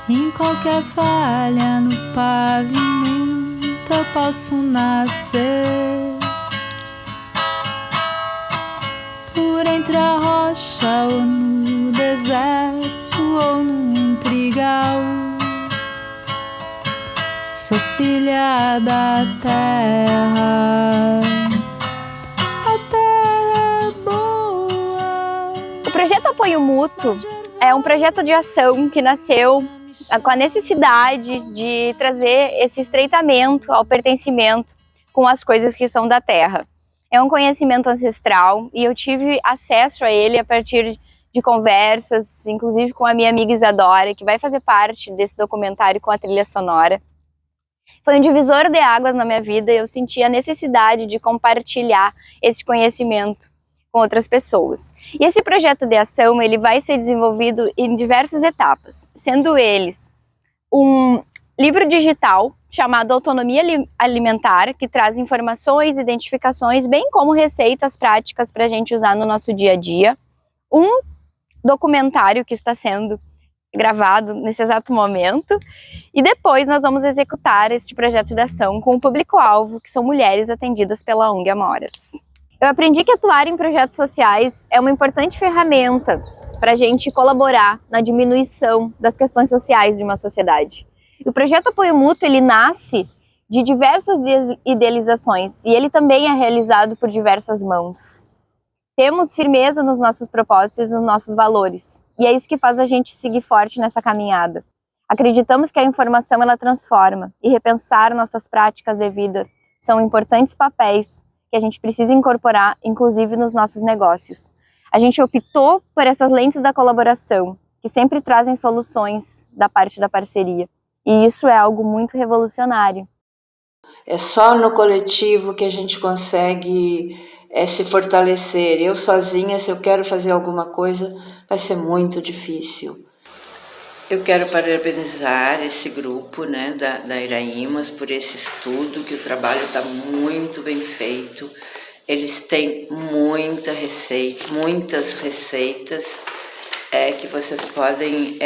Em qualquer falha no pavimento eu posso nascer. Por entre a rocha ou no deserto ou num trigal. Sou filha da terra. A terra é boa. O projeto Apoio Mútuo é um projeto de ação que nasceu com a necessidade de trazer esse estreitamento ao pertencimento com as coisas que são da terra. É um conhecimento ancestral e eu tive acesso a ele a partir de conversas, inclusive com a minha amiga Isadora, que vai fazer parte desse documentário com a trilha sonora. Foi um divisor de águas na minha vida e eu senti a necessidade de compartilhar esse conhecimento com outras pessoas. E esse projeto de ação ele vai ser desenvolvido em diversas etapas, sendo eles um livro digital chamado Autonomia Alimentar, que traz informações, identificações, bem como receitas práticas para a gente usar no nosso dia a dia. Um documentário que está sendo gravado nesse exato momento. E depois nós vamos executar este projeto de ação com o público-alvo, que são mulheres atendidas pela ONG Amoras. Eu aprendi que atuar em projetos sociais é uma importante ferramenta para a gente colaborar na diminuição das questões sociais de uma sociedade. E o projeto Apoio Mútuo, ele nasce de diversas idealizações e ele também é realizado por diversas mãos. Temos firmeza nos nossos propósitos e nos nossos valores, e é isso que faz a gente seguir forte nessa caminhada. Acreditamos que a informação ela transforma, e repensar nossas práticas de vida são importantes papéis que a gente precisa incorporar, inclusive nos nossos negócios. A gente optou por essas lentes da colaboração, que sempre trazem soluções da parte da parceria, e isso é algo muito revolucionário. É só no coletivo que a gente consegue se fortalecer. Eu sozinha, se eu quero fazer alguma coisa, vai ser muito difícil. Eu quero parabenizar esse grupo, né, da Iraimas por esse estudo, que o trabalho está muito bem feito. Eles têm muitas receitas que vocês podem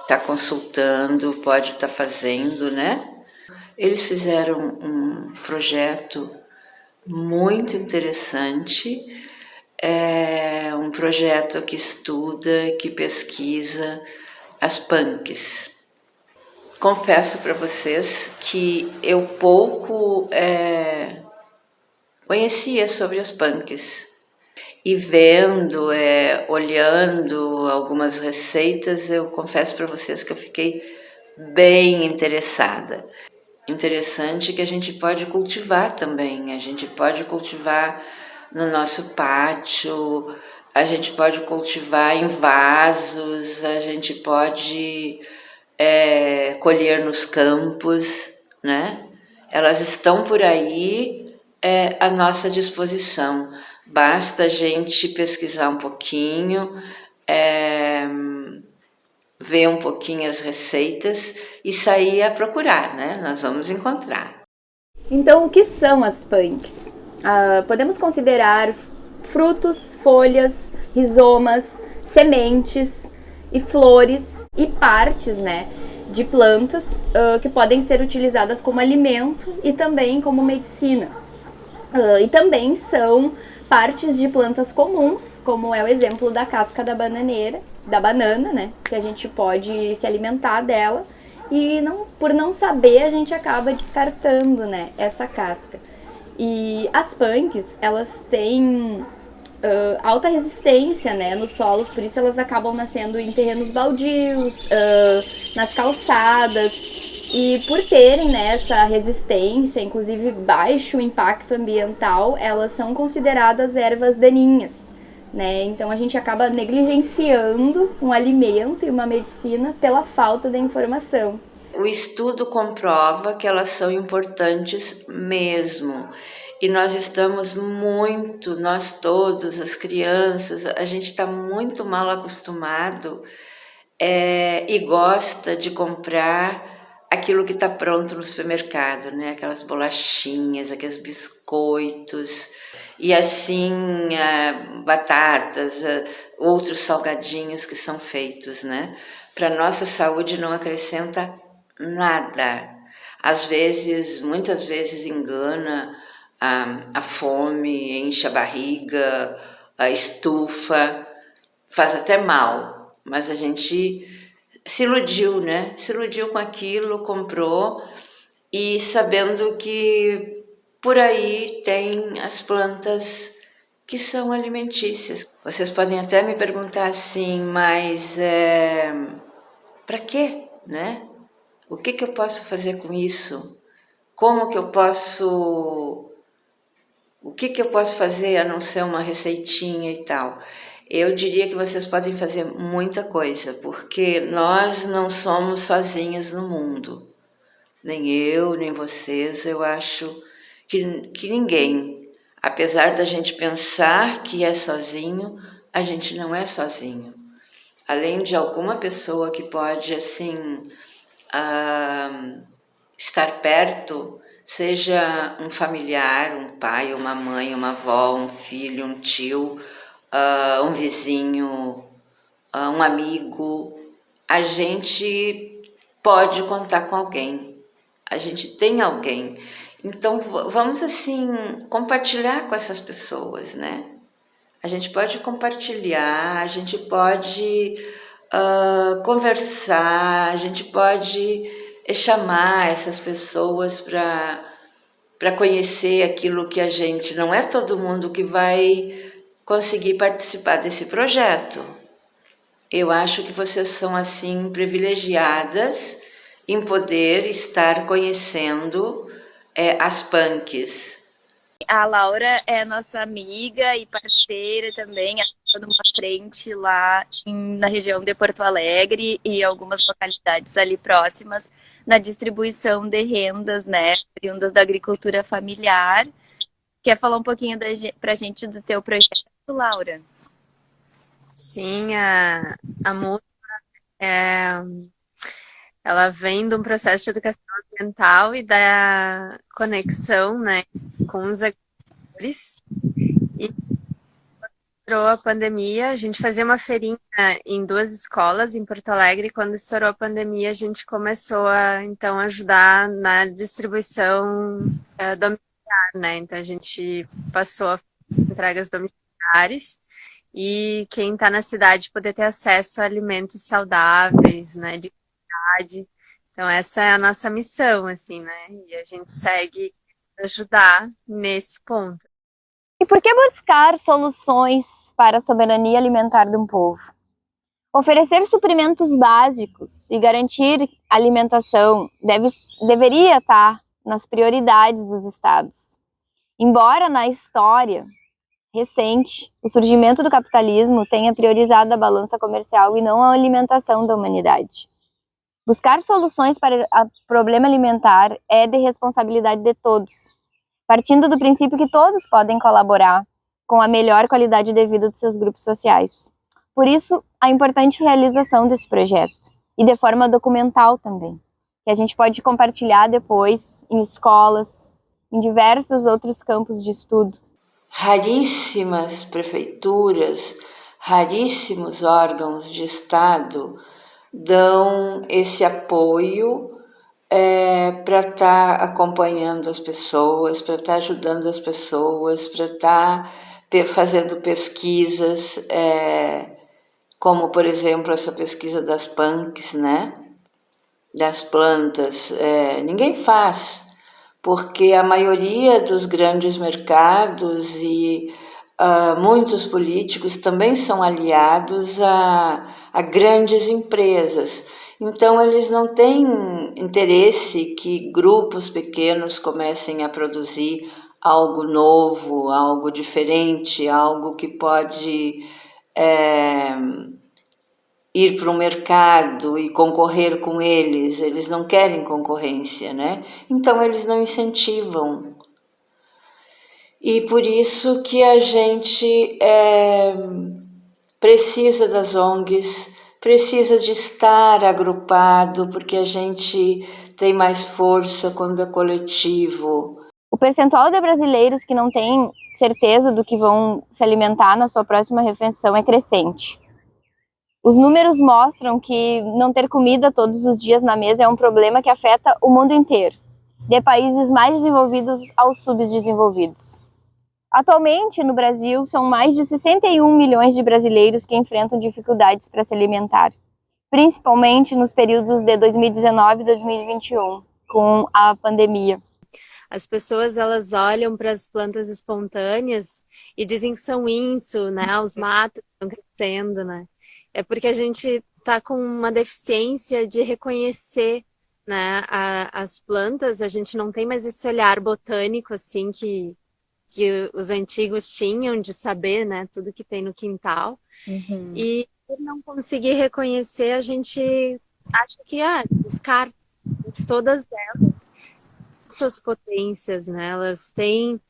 tá consultando, pode estar fazendo, né? Eles fizeram um projeto muito interessante, um projeto que estuda, que pesquisa as punks. Confesso para vocês que eu pouco conhecia sobre as punks. E vendo, olhando algumas receitas, eu confesso para vocês que eu fiquei bem interessada. Interessante que a gente pode cultivar também, a gente pode cultivar no nosso pátio, a gente pode cultivar em vasos, a gente pode colher nos campos, né? Elas estão por aí à nossa disposição. Basta a gente pesquisar um pouquinho, ver um pouquinho as receitas e sair a procurar, né? Nós vamos encontrar. Então, o que são as punks? Podemos considerar frutos, folhas, rizomas, sementes e flores e partes, né, de plantas que podem ser utilizadas como alimento e também como medicina. E também são partes de plantas comuns, como é o exemplo da casca da banana, né, que a gente pode se alimentar dela e por não saber a gente acaba descartando, né, essa casca. E as punks, elas têm alta resistência, né, nos solos, por isso elas acabam nascendo em terrenos baldios, nas calçadas. E por terem, né, essa resistência, inclusive baixo impacto ambiental, elas são consideradas ervas daninhas, né? Então a gente acaba negligenciando um alimento e uma medicina pela falta de informação. O estudo comprova que elas são importantes mesmo. E nós estamos muito, nós todos, as crianças, a gente está muito mal acostumado e gosta de comprar aquilo que está pronto no supermercado, né? Aquelas bolachinhas, aqueles biscoitos, e assim batatas, outros salgadinhos que são feitos, né? para a nossa saúde não acrescenta nada. Às vezes, muitas vezes engana a fome, enche a barriga, a estufa, faz até mal, mas a gente se iludiu, né? Se iludiu com aquilo, comprou e sabendo que por aí tem as plantas que são alimentícias. Vocês podem até me perguntar assim, mas para quê, né? O que eu posso fazer com isso? Como que eu posso... O que eu posso fazer a não ser uma receitinha e tal? Eu diria que vocês podem fazer muita coisa, porque nós não somos sozinhos no mundo. Nem eu, nem vocês, eu acho que ninguém. Apesar da gente pensar que é sozinho, a gente não é sozinho. Além de alguma pessoa que pode, assim, estar perto, seja um familiar, um pai, uma mãe, uma avó, um filho, um tio, um vizinho, um amigo, a gente pode contar com alguém, a gente tem alguém. Então vamos assim compartilhar com essas pessoas, né? A gente pode compartilhar, a gente pode conversar, a gente pode chamar essas pessoas para conhecer aquilo que a gente... Não é todo mundo que vai conseguir participar desse projeto. Eu acho que vocês são assim privilegiadas em poder estar conhecendo as punks. A Laura é nossa amiga e parceira também, ela está numa frente lá na região de Porto Alegre e algumas localidades ali próximas na distribuição de rendas, né, oriundas da agricultura familiar. Quer falar um pouquinho pra gente do teu projeto, Laura? Sim, a música ela vem de um processo de educação ambiental e da conexão, né, com os agricultores. E estourou a pandemia, a gente fazia uma feirinha em 2 escolas em Porto Alegre. Quando estourou a pandemia, a gente começou a então ajudar na distribuição domiciliar, né? Então a gente passou a entregas domiciliares e quem está na cidade poder ter acesso a alimentos saudáveis, né, de qualidade. Então essa é a nossa missão, assim, né? E a gente segue ajudar nesse ponto. E por que buscar soluções para a soberania alimentar de um povo? Oferecer suprimentos básicos e garantir alimentação deveria estar nas prioridades dos estados. Embora na história recente o surgimento do capitalismo tenha priorizado a balança comercial e não a alimentação da humanidade. Buscar soluções para o problema alimentar é de responsabilidade de todos, partindo do princípio que todos podem colaborar com a melhor qualidade de vida dos seus grupos sociais. Por isso, a importante realização desse projeto, e de forma documental também, que a gente pode compartilhar depois em escolas, em diversos outros campos de estudo. Raríssimas prefeituras, raríssimos órgãos de Estado dão esse apoio para estar acompanhando as pessoas, para estar ajudando as pessoas, para estar fazendo pesquisas, como, por exemplo, essa pesquisa das punks, né? Das plantas. Ninguém faz, porque a maioria dos grandes mercados e muitos políticos também são aliados a grandes empresas. Então, eles não têm interesse que grupos pequenos comecem a produzir algo novo, algo diferente, algo que pode ir para o mercado e concorrer com eles. Eles não querem concorrência, né? Então, eles não incentivam. E por isso que a gente precisa das ONGs, precisa de estar agrupado, porque a gente tem mais força quando é coletivo. O percentual de brasileiros que não têm certeza do que vão se alimentar na sua próxima refeição é crescente. Os números mostram que não ter comida todos os dias na mesa é um problema que afeta o mundo inteiro, de países mais desenvolvidos aos subdesenvolvidos. Atualmente, no Brasil, são mais de 61 milhões de brasileiros que enfrentam dificuldades para se alimentar, principalmente nos períodos de 2019 e 2021, com a pandemia. As pessoas, elas olham para as plantas espontâneas e dizem que são isso, né? Os matos estão crescendo, né? É porque a gente está com uma deficiência de reconhecer, né, as plantas. A gente não tem mais esse olhar botânico, assim, que os antigos tinham, de saber, né, tudo que tem no quintal. E por não conseguir reconhecer, a gente acha que, descarta. Mas todas elas, suas potências, né, elas têm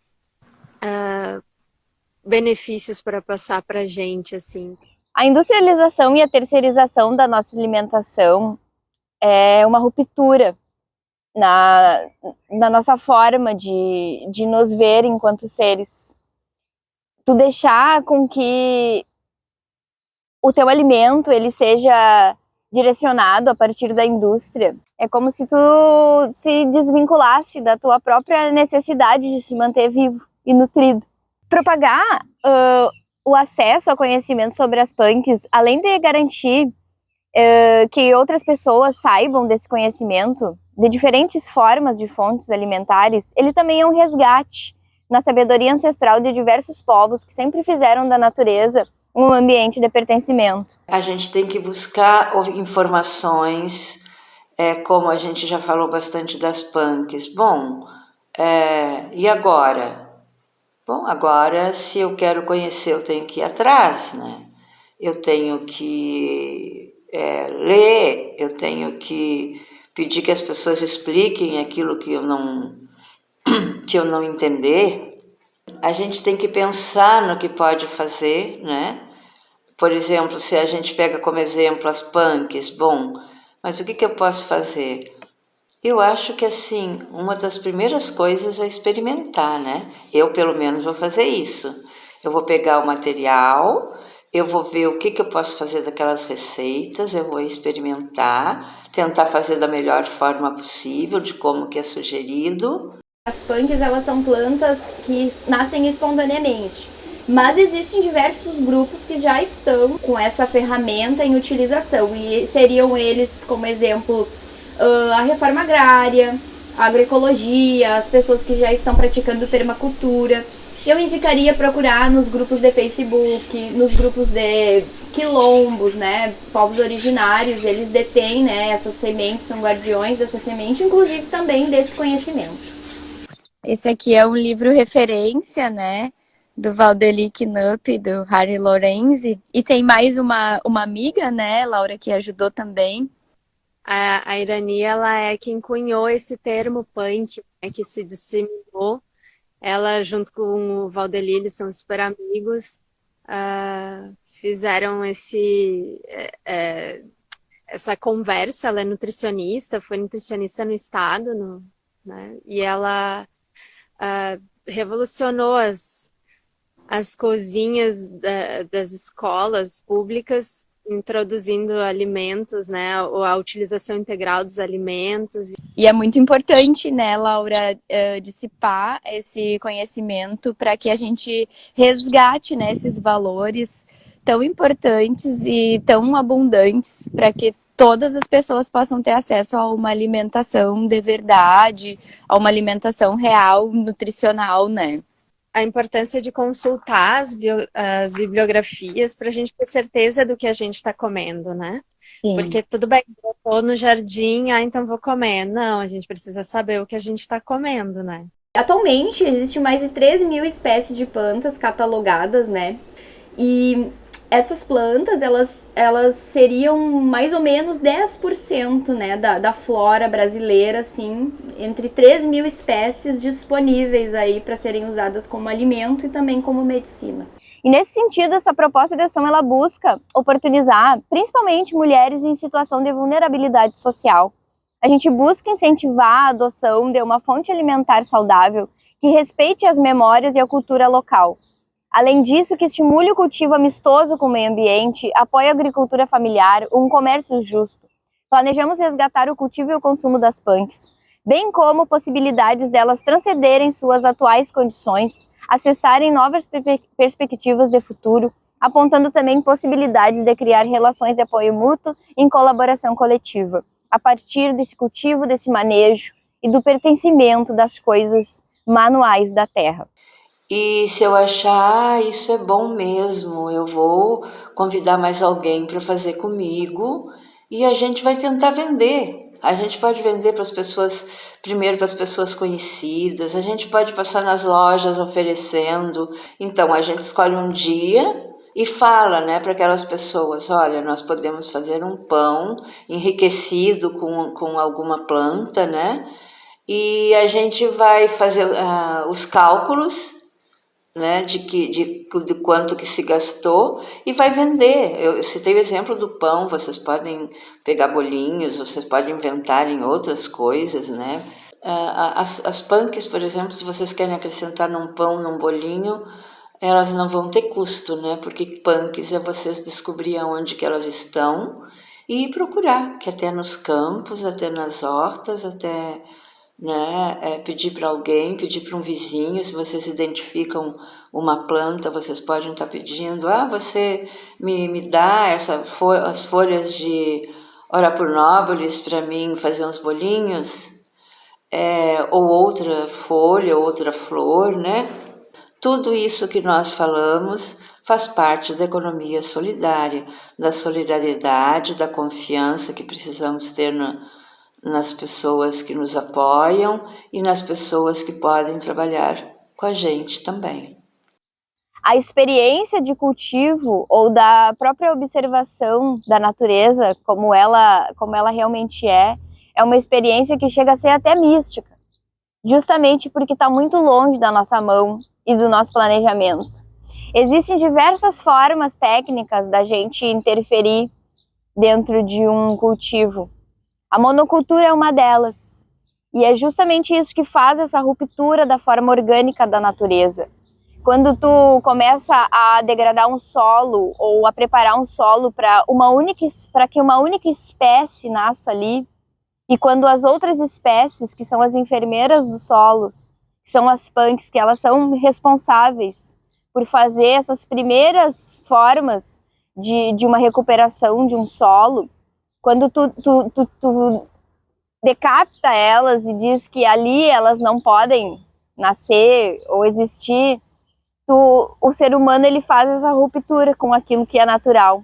benefícios para passar para a gente, assim. A industrialização e a terceirização da nossa alimentação é uma ruptura na nossa forma de nos ver enquanto seres. Tu deixar com que o teu alimento ele seja direcionado a partir da indústria, é como se tu se desvinculasse da tua própria necessidade de se manter vivo e nutrido. Propagar o acesso ao conhecimento sobre as punks, além de garantir que outras pessoas saibam desse conhecimento, de diferentes formas de fontes alimentares, ele também é um resgate na sabedoria ancestral de diversos povos que sempre fizeram da natureza um ambiente de pertencimento. A gente tem que buscar informações, como a gente já falou bastante das punks. Bom, e agora? Bom, agora, se eu quero conhecer, eu tenho que ir atrás, né? Eu tenho que ler, eu tenho que pedir que as pessoas expliquem aquilo que eu não entender. A gente tem que pensar no que pode fazer, né? Por exemplo, se a gente pega como exemplo as punks, bom, mas o que eu posso fazer? Eu acho que, assim, uma das primeiras coisas é experimentar, né? Eu, pelo menos, vou fazer isso. Eu vou pegar o material, eu vou ver o que eu posso fazer daquelas receitas, eu vou experimentar, tentar fazer da melhor forma possível, de como que é sugerido. As punks, elas são plantas que nascem espontaneamente, mas existem diversos grupos que já estão com essa ferramenta em utilização, e seriam eles, como exemplo, a reforma agrária, a agroecologia, as pessoas que já estão praticando permacultura. Eu indicaria procurar nos grupos de Facebook, nos grupos de quilombos, né, povos originários, eles detêm, né, essas sementes, são guardiões dessa semente, inclusive também desse conhecimento. Esse aqui é um livro referência, né, do Valdeli Knupp, do Harry Lorenzi. E tem mais uma amiga, né, Laura, que ajudou também. A Irani, ela é quem cunhou esse termo punk, né, que se disseminou. Ela, junto com o Valdeli, eles são super amigos, fizeram essa conversa. Ela é nutricionista, foi nutricionista no estado, né, e ela revolucionou as cozinhas das escolas públicas, introduzindo alimentos, né, a utilização integral dos alimentos. E é muito importante, né, Laura, dissipar esse conhecimento para que a gente resgate, né, esses valores tão importantes e tão abundantes para que todas as pessoas possam ter acesso a uma alimentação de verdade, a uma alimentação real, nutricional, né? A importância de consultar as bibliografias para a gente ter certeza do que a gente está comendo, né? Sim. Porque tudo bem, eu estou no jardim, então vou comer. Não, a gente precisa saber o que a gente está comendo, né? Atualmente, existe mais de 13 mil espécies de plantas catalogadas, né? E essas plantas, elas seriam mais ou menos 10%, né, da flora brasileira, assim, entre 3 mil espécies disponíveis aí para serem usadas como alimento e também como medicina. E nesse sentido, essa proposta de ação, ela busca oportunizar, principalmente mulheres em situação de vulnerabilidade social. A gente busca incentivar a adoção de uma fonte alimentar saudável que respeite as memórias e a cultura local. Além disso, que estimule o cultivo amistoso com o meio ambiente, apoie a agricultura familiar, um comércio justo. Planejamos resgatar o cultivo e o consumo das punks, bem como possibilidades delas transcenderem suas atuais condições, acessarem novas perspectivas de futuro, apontando também possibilidades de criar relações de apoio mútuo em colaboração coletiva, a partir desse cultivo, desse manejo e do pertencimento das coisas manuais da terra. E se eu achar, isso é bom mesmo, eu vou convidar mais alguém para fazer comigo e a gente vai tentar vender. A gente pode vender para as pessoas, primeiro para as pessoas conhecidas, a gente pode passar nas lojas oferecendo. Então a gente escolhe um dia e fala, né, para aquelas pessoas, olha, nós podemos fazer um pão enriquecido com alguma planta, né? E a gente vai fazer os cálculos, né, de quanto que se gastou e vai vender. Eu citei o exemplo do pão, vocês podem pegar bolinhos, vocês podem inventar em outras coisas, né? As punks, por exemplo, se vocês querem acrescentar num pão, num bolinho, elas não vão ter custo, né? Porque punks é vocês descobrir onde que elas estão e procurar, que até nos campos, até nas hortas, até, né, pedir para alguém, pedir para um vizinho, se vocês identificam uma planta, vocês podem estar pedindo, você me dá as folhas de ora por nobilis para mim fazer uns bolinhos, ou outra folha, outra flor, né? Tudo isso que nós falamos faz parte da economia solidária, da solidariedade, da confiança que precisamos ter nas pessoas que nos apoiam e nas pessoas que podem trabalhar com a gente também. A experiência de cultivo ou da própria observação da natureza, como ela realmente é uma experiência que chega a ser até mística, justamente porque está muito longe da nossa mão e do nosso planejamento. Existem diversas formas técnicas da gente interferir dentro de um cultivo. A monocultura é uma delas, e é justamente isso que faz essa ruptura da forma orgânica da natureza. Quando tu começa a degradar um solo ou a preparar um solo para que uma única espécie nasça ali, e quando as outras espécies, que são as enfermeiras dos solos, que são as punks, que elas são responsáveis por fazer essas primeiras formas de uma recuperação de um solo, quando tu decapita elas e diz que ali elas não podem nascer ou existir, o ser humano ele faz essa ruptura com aquilo que é natural.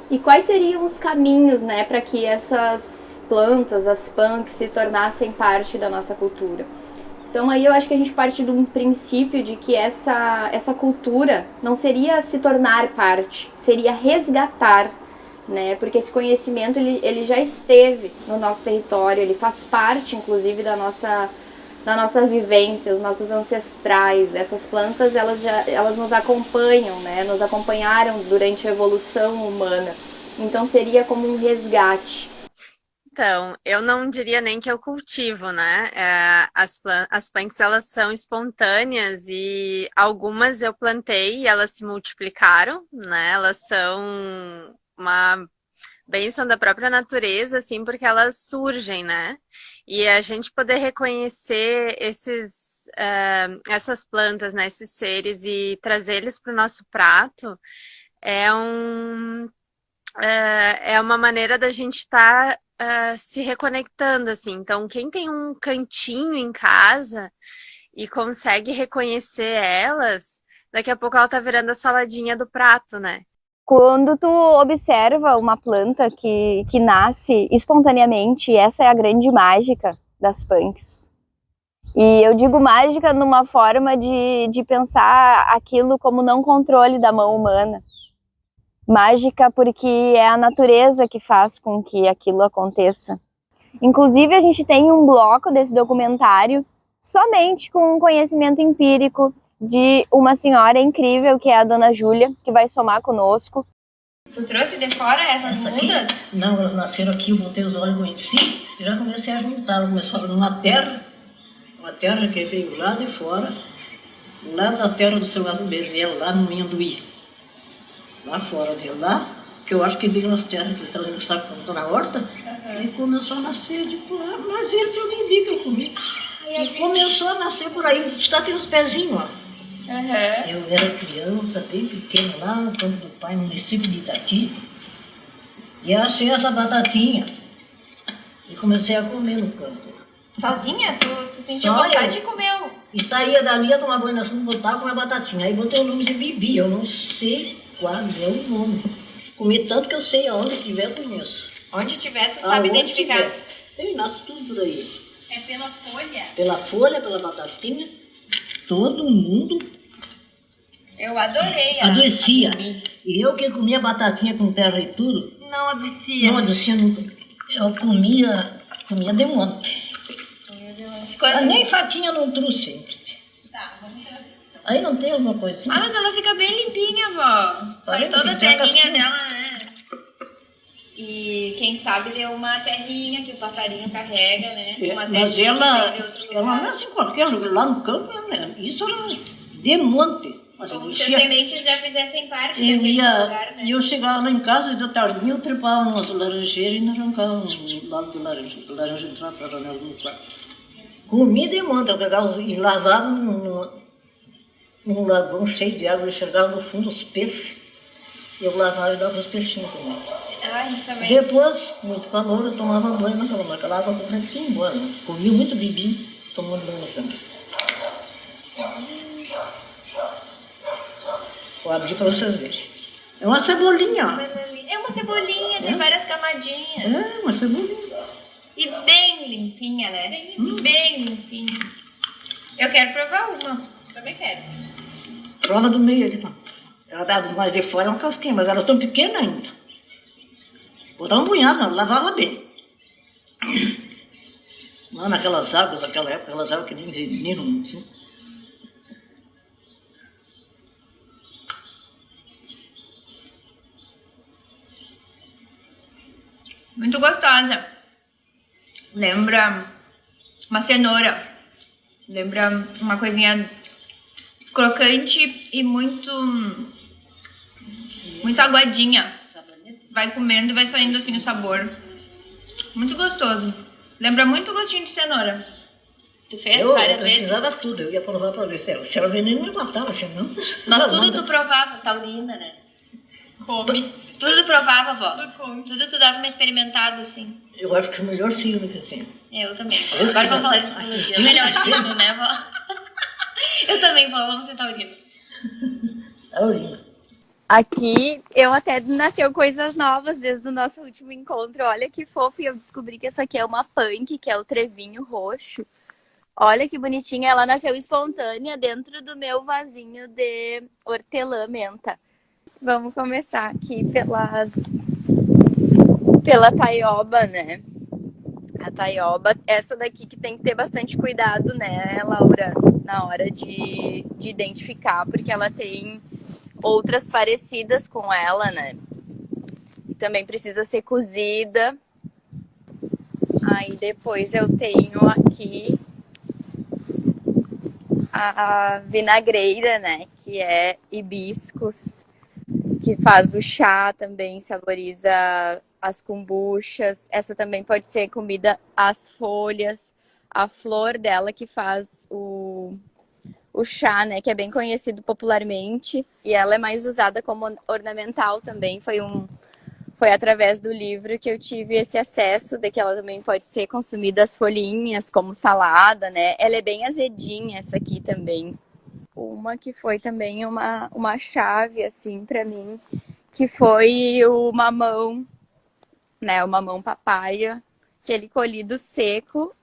E quais seriam os caminhos, né, para que essas plantas, as punks, se tornassem parte da nossa cultura? Então aí eu acho que a gente parte de um princípio de que essa cultura não seria se tornar parte, seria resgatar, né? Porque esse conhecimento ele já esteve no nosso território, ele faz parte inclusive da nossa vivência, os nossos ancestrais. Essas plantas elas nos acompanham, né? Nos acompanharam durante a evolução humana. Então seria como um resgate. Então, eu não diria nem que eu cultivo, né? As punks, elas são espontâneas e algumas eu plantei e elas se multiplicaram, né? Elas são uma bênção da própria natureza, assim, porque elas surgem, né? E a gente poder reconhecer essas plantas, né? Esses seres e trazer eles para o nosso prato é uma maneira da gente estar se reconectando, assim. Então, quem tem um cantinho em casa e consegue reconhecer elas, daqui a pouco ela tá virando a saladinha do prato, né? Quando tu observa uma planta que nasce espontaneamente, essa é a grande mágica das punks. E eu digo mágica numa forma de pensar aquilo como não controle da mão humana. Mágica porque é a natureza que faz com que aquilo aconteça. Inclusive, a gente tem um bloco desse documentário somente com um conhecimento empírico de uma senhora incrível, que é a Dona Júlia, que vai somar conosco. Tu trouxe de fora essas mudas? Não, elas nasceram aqui, eu botei os órgãos em si e já comecei a juntar. Começou numa terra que veio lá de fora. lá na terra do seu Gado Berriel, lá no Minduí, lá fora dele, lá, que eu acho que veio nas terras que eles trazem, sabe, quando estão na horta, e começou a nascer, tipo, lá, mas esse eu nem vi que eu comi. E começou a nascer por aí, está aqui nos pezinhos, ó. Eu era criança, bem pequena, lá no campo do pai, no município de Itati, e achei essa batatinha, e comecei a comer no campo. Sozinha? Tu sentiu Só vontade eu. e comeu? E saía dali, ia tomar banho na chuva, botava com a batatinha. Aí botei o nome de Bibi, eu não sei qual é o nome. Comi tanto que eu sei aonde tiver, eu conheço. Onde tiver, tu sabe Aonde identificar. tiver. Ele nasce tudo por aí. É pela folha? Pela folha, pela batatinha, todo mundo Eu adorei. adoecia. E eu que comia batatinha com terra e tudo, Não adoecia. não adoecia nunca. Eu comia de monte. Quando... Nem faquinha eu não trouxe. Tá, Aí não tem alguma coisinha? mas ela fica bem limpinha, vó. Sai Parece toda a que tem a terrinha casquinha. dela, né? E quem sabe deu uma terrinha que o passarinho carrega, né? Uma Mas terrinha ela, que vem de outro ela lugar. nasce em qualquer lugar, lá no campo, isso era de monte. Mas Como eu se as descia, sementes já fizessem parte eu daquele ia, lugar, né? e eu chegava lá em casa, de tardinha, eu trepava umas laranjeiras e arrancava um lado de laranja entrava para a janela do quarto. Comia de monte, eu pegava e lavava num lagoão cheio de água, eu enxergava no fundo os peixes, eu lavava e dava os peixinhos também. Ah, isso também. Depois, muito calor, eu tomava banho naquela água corrente que ia embora. Né? Comia muito bibi, tomando banho sempre. Vou abrir para vocês verem. É uma cebolinha, ó. É uma cebolinha, tem várias camadinhas. É, uma cebolinha. E bem limpinha, né? Bem limpinha. Eu quero provar uma. Também quero. Prova do meio aqui, tá? Ela dá mais de fora é uma casquinha, mas elas estão pequenas ainda. Vou dar um punhado, não, lavava bem. Lá naquelas águas, naquela época, aquelas águas que nem veneno não tinha. Muito gostosa. Lembra uma cenoura. Lembra uma coisinha crocante e muito aguadinha. Vai comendo e vai saindo assim o sabor. Muito gostoso. Lembra muito o gostinho de cenoura. Tu fez várias vezes? Eu pesquisava tudo, eu ia provar para ver se era veneno, me matava, senão... Mas tudo tu provava, taurina, né? Come. Tudo provava, vó. Tudo come. Tudo tu dava uma experimentada, assim. Eu acho que é o melhor signo que tem. Eu também. Eu Agora vamos já- falar de astrologia. Melhor signo, né, vó? Eu também, vó. Vamos ser taurina. Taurina. Aqui eu até nasceu coisas novas desde o nosso último encontro. Olha que fofo, e eu descobri que essa aqui é uma punk, que é o trevinho roxo. Olha que bonitinha, ela nasceu espontânea dentro do meu vasinho de hortelã menta. Vamos começar aqui pela taioba, né? A taioba, essa daqui que tem que ter bastante cuidado, né, Laura, na hora de identificar, porque ela tem outras parecidas com ela, né? E também precisa ser cozida. Aí depois eu tenho aqui a vinagreira, né? Que é hibiscus, que faz o chá também, saboriza as kombuchas. Essa também pode ser comida às folhas. A flor dela que faz o chá, né? Que é bem conhecido popularmente. E ela é mais usada como ornamental também. Foi através do livro que eu tive esse acesso, de que ela também pode ser consumida as folhinhas, como salada, né? Ela é bem azedinha, essa aqui também. Uma que foi também uma chave, assim, pra mim, que foi o mamão, né? O mamão papaya, aquele colhido seco,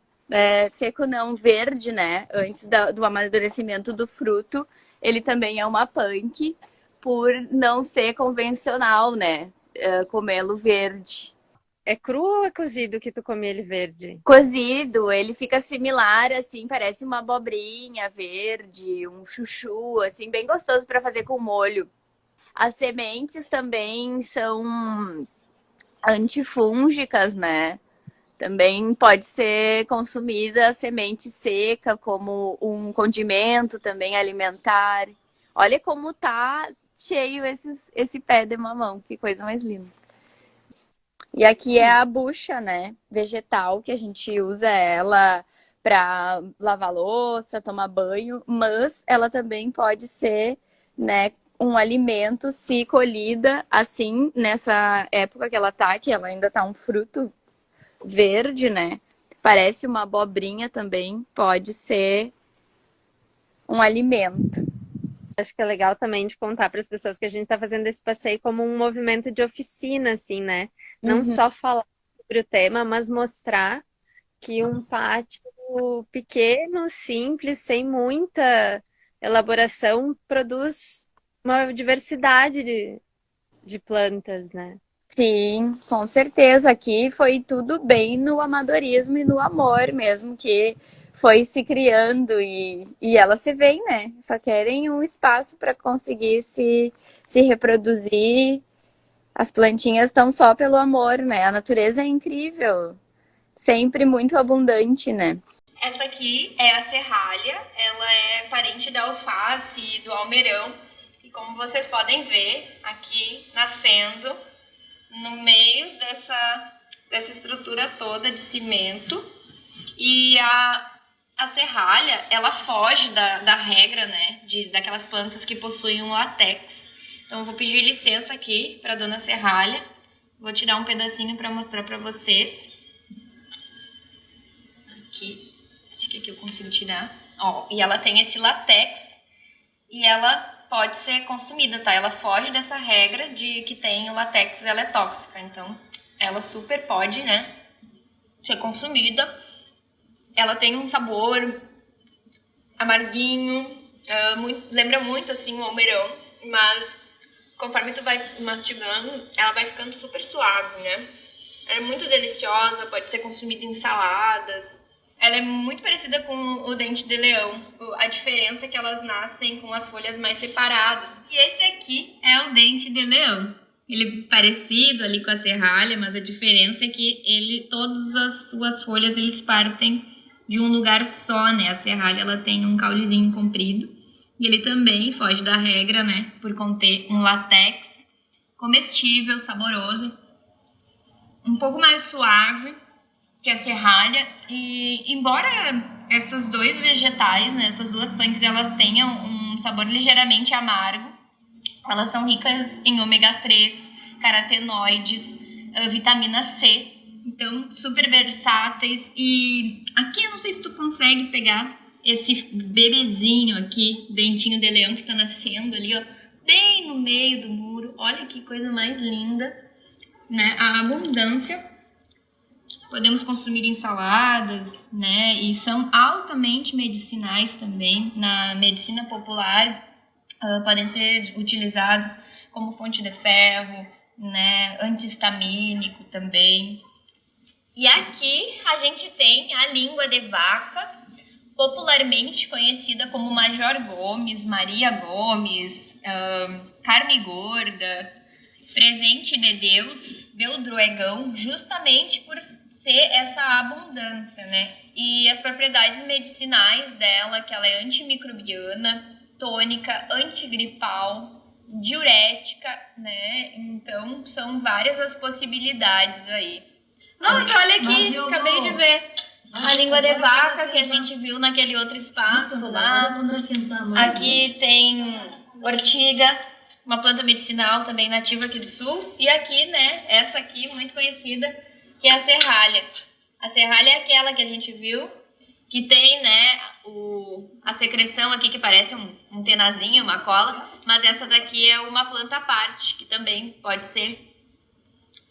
seco não, verde, né? Antes do amadurecimento do fruto. Ele também é uma punk, por não ser convencional, né? Comê-lo verde. É cru ou é cozido que tu come ele verde? Cozido, ele fica similar, assim, parece uma abobrinha verde, um chuchu, assim, bem gostoso para fazer com molho. As sementes também são antifúngicas, né? Também pode ser consumida semente seca como um condimento também alimentar. Olha como tá cheio esse pé de mamão, que coisa mais linda. E aqui é a bucha, né, vegetal, que a gente usa ela para lavar louça, tomar banho, mas ela também pode ser, né, um alimento se colhida assim nessa época que ela tá, que ela ainda tá um fruto verde, né? Parece uma abobrinha também, pode ser um alimento. Acho que é legal também de contar para as pessoas que a gente está fazendo esse passeio como um movimento de oficina, assim, né? Não só falar sobre o tema, mas mostrar que um pátio pequeno, simples, sem muita elaboração, produz uma diversidade de plantas, né? Sim, com certeza. Aqui foi tudo bem no amadorismo e no amor mesmo, que foi se criando e elas se veem, né? Só querem um espaço para conseguir se reproduzir. As plantinhas estão só pelo amor, né? A natureza é incrível, sempre muito abundante, né? Essa aqui é a serralha, ela é parente da alface e do almeirão. E como vocês podem ver, aqui nascendo no meio dessa estrutura toda de cimento. E a serralha, ela foge da regra, né, daquelas plantas que possuem um látex. Então eu vou pedir licença aqui para dona Serralha. Vou tirar um pedacinho para mostrar para vocês. Aqui, acho que aqui eu consigo tirar. Ó, e ela tem esse látex e ela pode ser consumida, tá? Ela foge dessa regra de que tem o látex, ela é tóxica. Então, ela super pode, né, ser consumida. Ela tem um sabor amarguinho, lembra muito, assim, o almeirão, mas conforme tu vai mastigando, ela vai ficando super suave, né? Ela é muito deliciosa, pode ser consumida em saladas. Ela é muito parecida com o dente de leão. A diferença é que elas nascem com as folhas mais separadas. E esse aqui é o dente de leão. Ele é parecido ali com a serralha, mas a diferença é que todas as suas folhas eles partem de um lugar só, né? A serralha ela tem um caulezinho comprido. E ele também foge da regra, né? Por conter um látex comestível, saboroso. Um pouco mais suave que a serralha. E embora esses dois vegetais, né, essas duas punks, elas tenham um sabor ligeiramente amargo, elas são ricas em ômega 3, carotenoides, vitamina C. Então, super versáteis. E aqui eu não sei se tu consegue pegar esse bebezinho aqui, dentinho de leão que tá nascendo ali, ó, bem no meio do muro. Olha que coisa mais linda, né? A abundância. Podemos consumir em saladas, né? E são altamente medicinais também. Na medicina popular, podem ser utilizados como fonte de ferro, né? Antihistamínico também. E aqui a gente tem a língua de vaca, popularmente conhecida como Major Gomes, Maria Gomes, carne gorda, presente de Deus, beldroegão, justamente por ser essa abundância, né? E as propriedades medicinais dela, que ela é antimicrobiana, tônica, antigripal, diurética, né? Então, são várias as possibilidades aí. Nossa, olha aqui, acabei de ver a língua de vaca que a gente viu naquele outro espaço lá. Aqui tem ortiga, uma planta medicinal também nativa aqui do sul. E aqui, né, essa aqui muito conhecida, que é a serralha. A serralha é aquela que a gente viu, que tem, né, a secreção aqui que parece um tenazinho, uma cola. Mas essa daqui é uma planta à parte, que também pode ser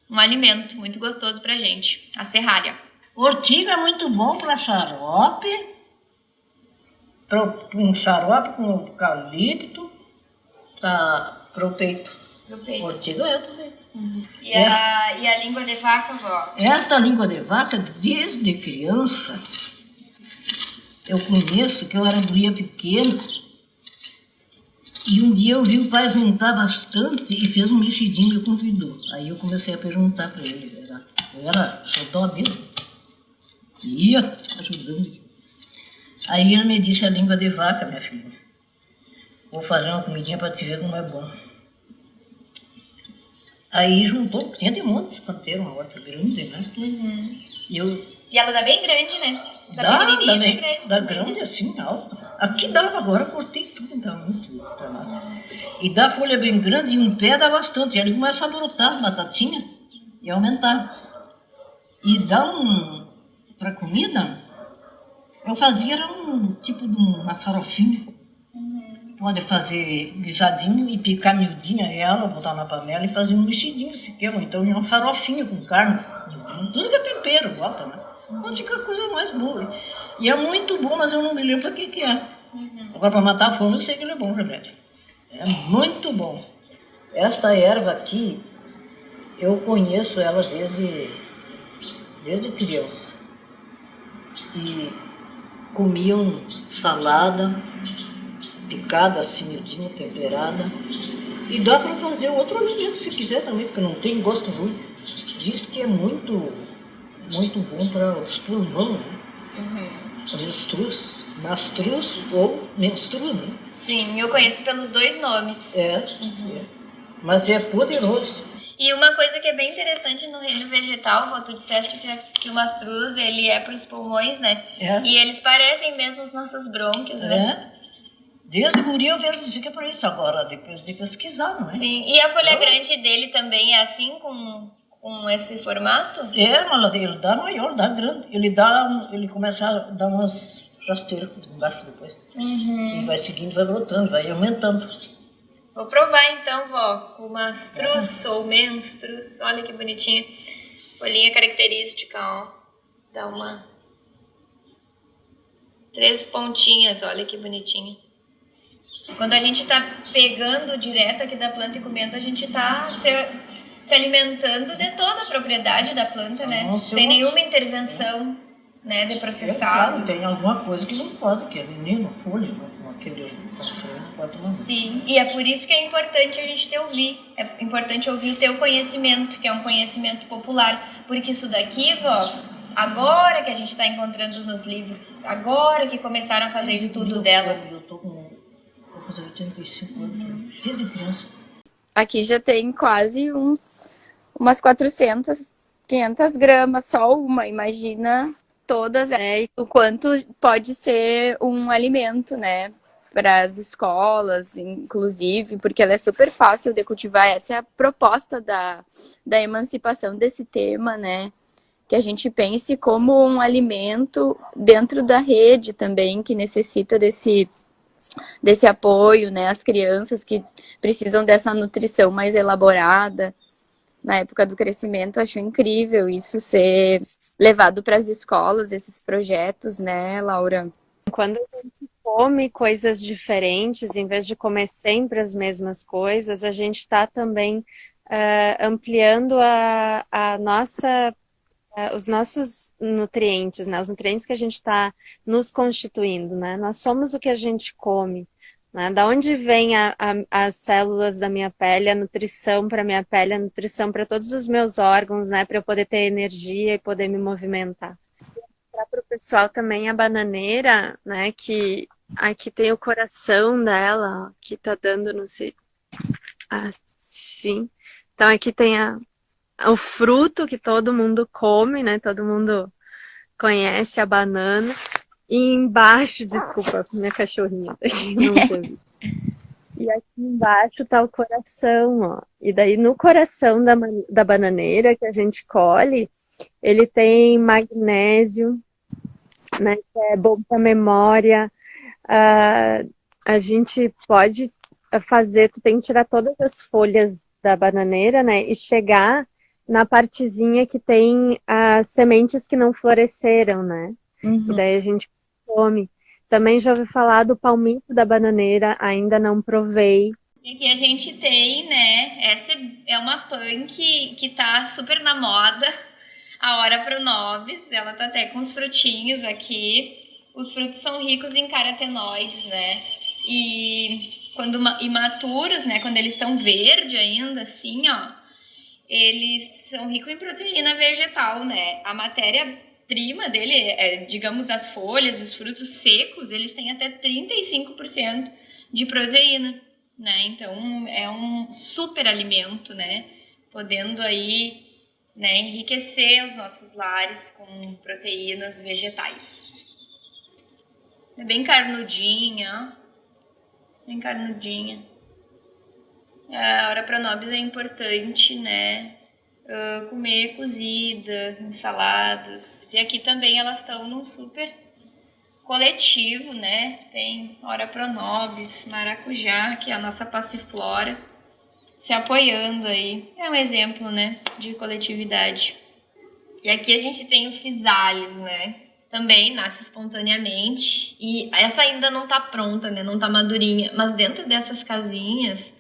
um alimento muito gostoso pra gente, a serralha. Ortiga é muito bom para xarope, um xarope com eucalipto, pro peito. Ortiga é também. E a língua de vaca, vó? Esta língua de vaca, desde criança, eu conheço, que eu era guria pequena, e um dia eu vi o pai juntar bastante e fez um mexidinho e me convidou. Aí eu comecei a perguntar para ele, eu era xodó dele. Ia ajudando. Aí ele me disse a língua de vaca, minha filha. Vou fazer uma comidinha para te ver como é bom. Aí juntou, tinha de monte de canteiro, uma horta grande, né? E ela dá bem grande, né? Dá grande assim, alta. Aqui dava agora, cortei tudo, então muito danado. E dá folha bem grande e um pé dá bastante. E ali começa a brotar as batatinhas e aumentar. E dá para comida, eu fazia era um tipo de uma farofinha. Pode fazer guisadinho e picar miudinha ela, botar na panela e fazer um mexidinho se quer, ou então uma farofinha com carne. Tudo que é tempero, bota, né? Então fica a coisa mais boa. E é muito bom, mas eu não me lembro para que é. Agora, para matar a fome, eu sei que ele é bom, remédio. É muito bom. Esta erva aqui, eu conheço ela desde criança. E comiam salada, picada assim, miudinha, temperada. E dá para fazer outro alimento se quiser também, porque não tem gosto ruim. Diz que é muito bom para os pulmões, né? Menstruz ou menstruz, né? Sim, eu conheço pelos dois nomes. É. Mas é poderoso. E uma coisa que é bem interessante no reino vegetal, Vô, tu disseste que o mastruz, ele é para os pulmões, né? É. E eles parecem mesmo os nossos brônquios, né? Desde guri eu vejo dizer que é por isso agora, depois de pesquisar, não é? Sim, e a folha grande dele também é assim, com esse formato? É, mas ele dá maior, dá grande. Ele começa a dar umas rasteiras embaixo depois. E vai seguindo, vai brotando, vai aumentando. Vou provar então, Vó, o mastruz ou menstruz. Olha que bonitinha. Folhinha característica, ó. Dá 3 pontinhas, olha que bonitinha. Quando a gente tá pegando direto aqui da planta e comendo, a gente tá se alimentando de toda a propriedade da planta, né? Sem nenhuma intervenção, né, de processado. Claro, tem alguma coisa que não pode, que é veneno, folha, aquele não pode tomar. Sim, e é por isso que é importante a gente ouvir. É importante ouvir e ter o conhecimento, que é um conhecimento popular. Porque isso daqui, Vó, agora que a gente está encontrando nos livros, agora que começaram a fazer estudo delas. Vou fazer 85 anos, desde criança. Aqui já tem quase umas 400, 500 gramas, só uma. Imagina todas, o quanto pode ser um alimento, né? Para as escolas, inclusive, porque ela é super fácil de cultivar. Essa é a proposta da emancipação desse tema, né? Que a gente pense como um alimento dentro da rede também, que necessita desse apoio, né? As crianças que precisam dessa nutrição mais elaborada. Na época do crescimento, acho incrível isso ser levado para as escolas, esses projetos, né, Laura? Quando a gente come coisas diferentes, em vez de comer sempre as mesmas coisas, a gente está também ampliando os nossos nutrientes, né? Os nutrientes que a gente está nos constituindo, né? Nós somos o que a gente come, né? Da onde vem as células da minha pele, a nutrição para minha pele, a nutrição para todos os meus órgãos, né? Para eu poder ter energia e poder me movimentar. Para o pessoal também a bananeira, né? Que aqui tem o coração dela, ó, que tá dando, não sei, assim. Então aqui tem o fruto que todo mundo come, né? Todo mundo conhece a banana. E embaixo, desculpa, minha cachorrinha aqui não teve. E aqui embaixo tá o coração, ó. E daí no coração da bananeira que a gente colhe, ele tem magnésio, né? Que é bom para memória. A gente pode fazer, tu tem que tirar todas as folhas da bananeira, né? E chegar na partezinha que tem as sementes que não floresceram, né? E daí a gente come. Também já ouvi falar do palmito da bananeira, ainda não provei. E aqui a gente tem, né? Essa é uma punk que tá super na moda. A Hora Pro Nobis, ela tá até com os frutinhos aqui. Os frutos são ricos em carotenoides, né? E quando imaturos, né? Quando eles estão verde ainda, assim, ó. Eles são ricos em proteína vegetal, né? A matéria prima dele, digamos, as folhas, os frutos secos, eles têm até 35% de proteína, né? Então, é um super alimento, né? Podendo aí, né, enriquecer os nossos lares com proteínas vegetais. É bem carnudinha, ó. Bem carnudinha. A Ora Pronobis é importante, né? Comer cozida, ensaladas. E aqui também elas estão num super coletivo, né? Tem Ora Pronobis, maracujá, que é a nossa passiflora, se apoiando aí. É um exemplo, né, de coletividade. E aqui a gente tem o Physalis, né? Também nasce espontaneamente. E essa ainda não tá pronta, né? Não tá madurinha. Mas dentro dessas casinhas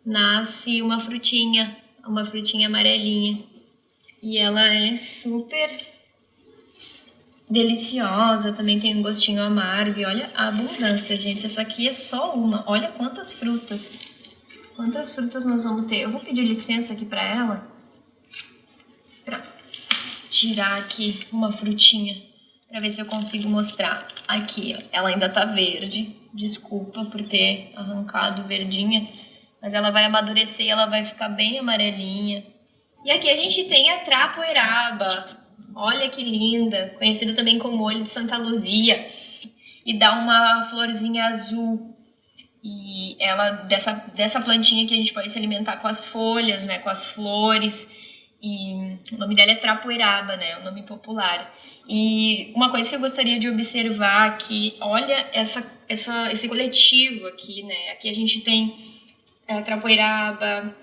nasce uma frutinha amarelinha. E ela é super deliciosa, também tem um gostinho amargo. E olha a abundância, gente. Essa aqui é só uma. Olha quantas frutas. Quantas frutas nós vamos ter. Eu vou pedir licença aqui pra ela, pra tirar aqui uma frutinha, pra ver se eu consigo mostrar. Aqui, ó. Ela ainda tá verde. Desculpa por ter arrancado verdinha. Mas ela vai amadurecer e ela vai ficar bem amarelinha. E aqui a gente tem a trapoeraba. Olha que linda. Conhecida também como olho de Santa Luzia. E dá uma florzinha azul. E ela, dessa plantinha que a gente pode se alimentar com as folhas, né? Com as flores. E o nome dela é trapoeraba, né? O nome popular. E uma coisa que eu gostaria de observar aqui. Olha esse coletivo aqui, né? Aqui a gente tem a trapoeraba,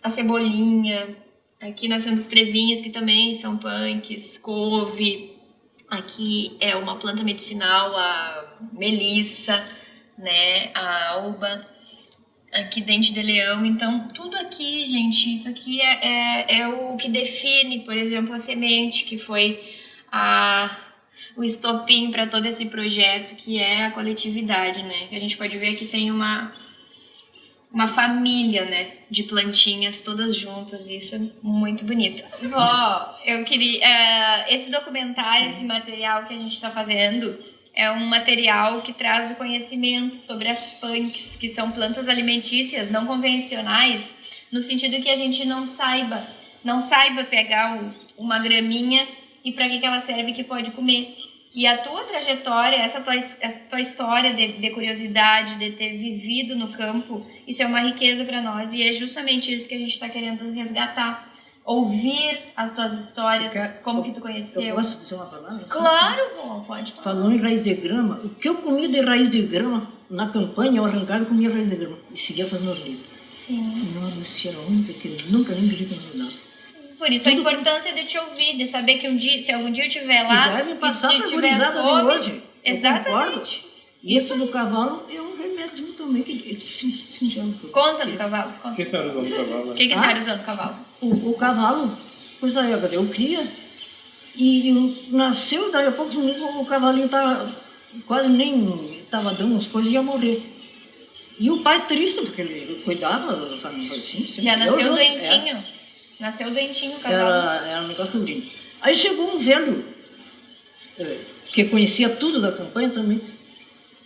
a cebolinha, aqui nascendo os trevinhos, que também são punks, couve, aqui é uma planta medicinal, a melissa, né, a alba, aqui dente de leão. Então tudo aqui, gente, isso aqui é o que define, por exemplo, a semente, que foi o estopim para todo esse projeto, que é a coletividade, né, que a gente pode ver que tem uma família, né, de plantinhas todas juntas, e isso é muito bonito. Vó, eu queria... esse documentário, esse material que a gente está fazendo, é um material que traz o conhecimento sobre as punks, que são plantas alimentícias não convencionais, no sentido que a gente não saiba pegar uma graminha e para que ela serve, que pode comer. E a tua trajetória, essa tua história de curiosidade, de ter vivido no campo, isso é uma riqueza para nós, e é justamente isso que a gente está querendo resgatar. Ouvir as tuas histórias, como que tu conheceu. Eu posso dizer uma palavra? Claro, bom, pode falar. Falando em raiz de grama, o que eu comi de raiz de grama, na campanha eu arrancava e comia raiz de grama. E seguia fazendo os livros. Sim. Não, Lucia era a única que eu nunca nem pedi para me dar. Por isso a importância de te ouvir, de saber que se algum dia eu estiver lá... E deve passar para a tiver gurizada de fome, hoje. exatamente. Isso do cavalo é um remédio também que eu senti. Conta do cavalo. Conta. O que a senhora usou no cavalo? O que a senhora usou no cavalo? O cavalo, pois aí, eu cria, e nasceu, daí a poucos minutos o cavalinho tava, quase nem estava dando as coisas e ia morrer. E o pai triste, porque ele cuidava, sabe, assim. Já nasceu doentinho? Nasceu doentinho o cavalo? Era um negócio taurino. Aí chegou um velho, que conhecia tudo da campanha também,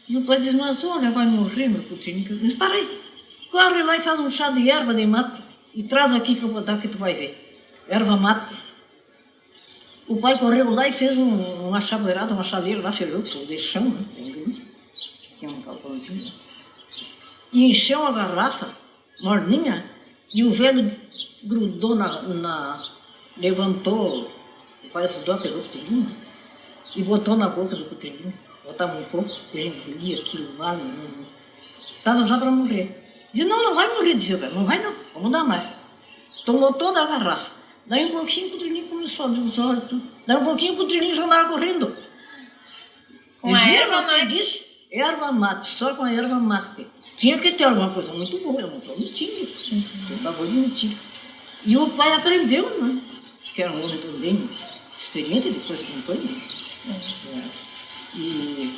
e o pai disse, mas olha, vai morrer, meu putrinho. Eu disse, para aí, corre lá e faz um chá de erva de mate, e traz aqui que eu vou dar, que tu vai ver. Erva mate. O pai correu lá e fez uma chaveirada, uma chaveira lá, ferrou, de chão, né? Tinha um galpãozinho. E encheu a garrafa, morninha, e o velho grudou levantou, parece do pegou o cutrilhinho, e botou na boca do cutrilhinho. Botava um pouco, ele engolia aquilo lá, estava já para morrer. Disse, não vai morrer, disse o velho, não vai não, vamos dar mais. Tomou toda a garrafa. Daí um pouquinho o cutrilhinho começou a abrir os olhos, tudo. Daí um pouquinho o cutrilhinho já andava correndo. Com a erva mate? Erva mate, só com a erva mate. Tinha que ter alguma coisa muito boa, eu não estou mentindo. Eu estava mentindo. E o pai aprendeu, né? Que era um homem também experiente depois de campanha. E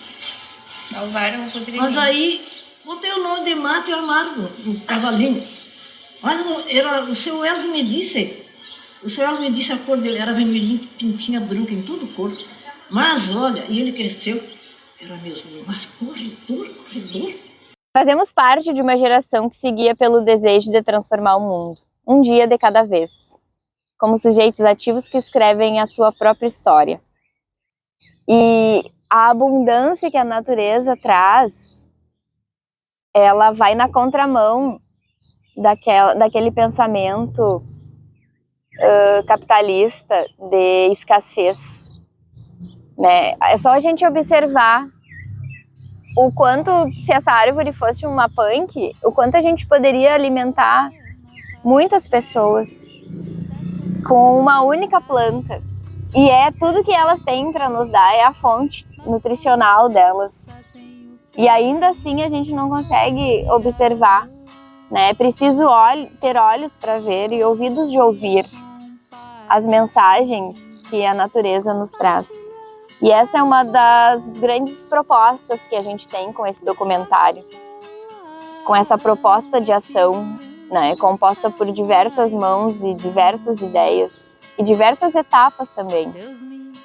salvaram o cutrilhinho. Mas aí, botei o nome de mate amargo no cavalinho. Mas era, o seu Elvio me disse, O senhor me disse a cor dele, era vermelhinho, pintinha branca em todo o corpo. Mas olha, e ele cresceu, era mesmo, mas corredor. Fazemos parte de uma geração que seguia pelo desejo de transformar o mundo, um dia de cada vez, como sujeitos ativos que escrevem a sua própria história. E a abundância que a natureza traz, ela vai na contramão daquele pensamento capitalista de escassez, né? É só a gente observar o quanto, se essa árvore fosse uma punk, o quanto a gente poderia alimentar muitas pessoas com uma única planta. E é tudo que elas têm para nos dar, é a fonte nutricional delas. E ainda assim a gente não consegue observar, né? É preciso ter olhos para ver e ouvidos de ouvir as mensagens que a natureza nos traz. E essa é uma das grandes propostas que a gente tem com esse documentário, com essa proposta de ação, né, composta por diversas mãos e diversas ideias e diversas etapas também.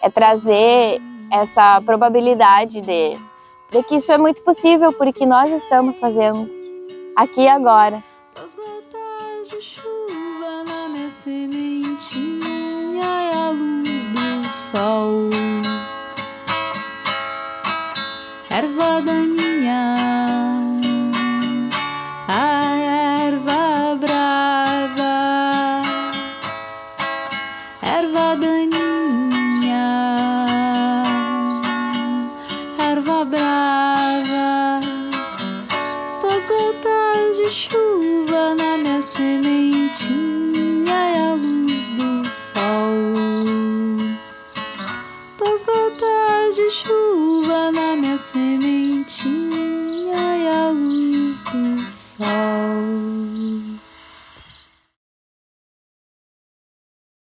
É trazer essa probabilidade de que isso é muito possível, porque nós estamos fazendo aqui e agora. Das gotas de chuva na minha sementinha e a luz do sol. Erva daninha, a erva brava, erva daninha, erva brava. Duas gotas de chuva na minha sementinha e a luz do sol. Duas gotas de chuva na minha sementinha